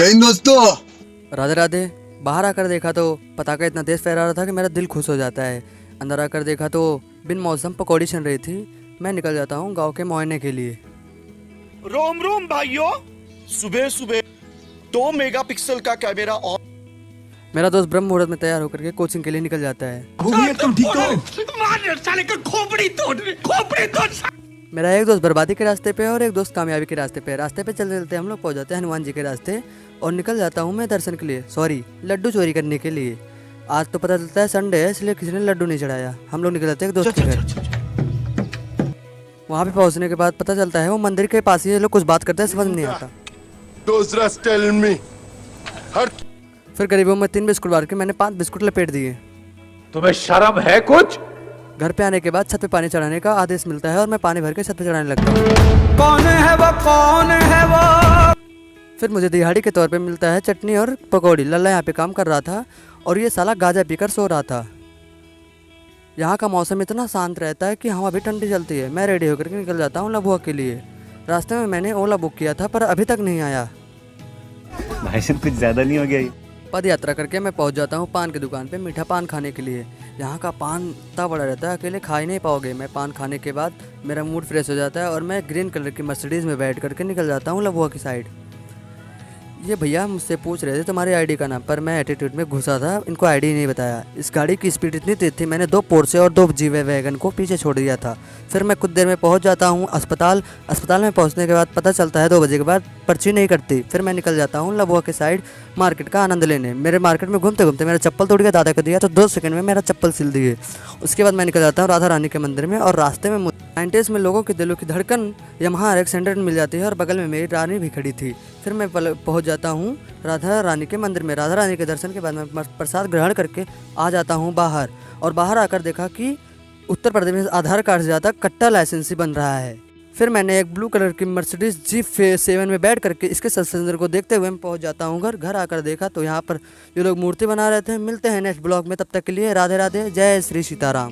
जय हिंद दोस्तों। राधे राधे। बाहर आकर देखा तो पटाखा इतना तेज फहरा रहा था कि मेरा दिल खुश हो जाता है। अंदर आकर देखा तो बिन मौसम पकौड़ी छन रही थी। मैं निकल जाता हूँ गांव के मुआयने के लिए। रोम रोम भाइयों, सुबह सुबह 2 मेगापिक्सल का कैमरा ऑन। मेरा दोस्त ब्रह्म मुहूर्त में तैयार होकर के कोचिंग के लिए निकल जाता है। एकदम ठीक तो। मेरा एक दोस्त बर्बादी के रास्ते पे है और एक दोस्त कामयाबी के रास्ते पे है। रास्ते पे चलते चलते हम लोग पहुंच जाते हैं हनुमान जी के रास्ते और निकल जाता हूं मैं दर्शन के लिए, सॉरी लड्डू चोरी करने के लिए। आज तो पता चलता है संडे है, इसलिए किसी ने लड्डू नहीं चढ़ाया। हम लोग निकल जाते हैं एक दोस्त के घर। वहाँ पे पहुँचने के बाद पता चलता है वो मंदिर के पास ही ये लोग कुछ बात करते हैं, समझ नहीं आता। फिर करीब में 3 बिस्कुट बांट के मैंने 5 बिस्कुट लपेट दिए। तुम्हें शर्म है कुछ? घर पे आने के बाद छत पे पानी चढ़ाने का आदेश मिलता है और मैं पानी भर के छत पे चढ़ाने लगता हूँ। कौन है वो, कौन है वो? फिर मुझे दिहाड़ी के तौर पे मिलता है चटनी और पकौड़ी। लल्ला यहाँ पे काम कर रहा था और ये साला गांजा पीकर सो रहा था। यहाँ का मौसम इतना शांत रहता है कि हवा भी ठंडी चलती है। मैं रेडी होकर के निकल जाता हूँ लबुआ के लिए। रास्ते में मैंने ओला बुक किया था पर अभी तक नहीं आया। भाई साहब कुछ ज़्यादा नहीं हो गया ये? पद यात्रा करके मैं पहुंच जाता हूं पान की दुकान पे मीठा पान खाने के लिए। यहाँ का पान इतना बड़ा रहता है, अकेले खा ही नहीं पाओगे। मैं पान खाने के बाद मेरा मूड फ्रेश हो जाता है और मैं ग्रीन कलर की मर्सिडीज़ में बैठ करके निकल जाता हूँ लबुआ की साइड। ये भैया मुझसे पूछ रहे थे तुम्हारी आईडी का नाम, पर मैं एटीट्यूड में घुसा था, इनको आईडी नहीं बताया। इस गाड़ी की स्पीड इतनी तेज थी, मैंने 2 पोर्शे और 2 जीवे वैगन को पीछे छोड़ दिया था। फिर मैं कुछ देर में पहुंच जाता हूं अस्पताल। अस्पताल में पहुंचने के बाद पता चलता है 2 बजे के बाद पर्ची नहीं कटती। फिर मैं निकल जाता हूं लबुआ के साइड मार्केट का आनंद लेने। मेरे मार्केट में घूमते घूमते मेरा चप्पल तोड़ गया, दादा को दिया तो 2 सेकंड में मेरा चप्पल सिल दिए। उसके बाद मैं निकल जाता हूँ राधा रानी के मंदिर में और रास्ते में 90s में लोगों के दिलों की धड़कन यमहा RX 100 मिल जाती है और बगल में मेरी रानी भी खड़ी थी। फिर मैं पहुंच जाता हूं राधा रानी के मंदिर में। राधा रानी के दर्शन के बाद मैं प्रसाद ग्रहण करके आ जाता हूं बाहर। और बाहर आकर देखा कि उत्तर प्रदेश में आधार कार्ड से ज़्यादा कट्टा लाइसेंसी बन रहा है। फिर मैंने एक ब्लू कलर की मर्सिडीज G7 में बैठ करके इसके सस्पेंसर को देखते हुए मैं पहुंच जाता हूं घर। घर आकर देखा तो यहाँ पर ये लोग मूर्ति बना रहे थे। मिलते हैं नेक्स्ट ब्लॉग में, तब तक के लिए राधे राधे, जय श्री सीताराम।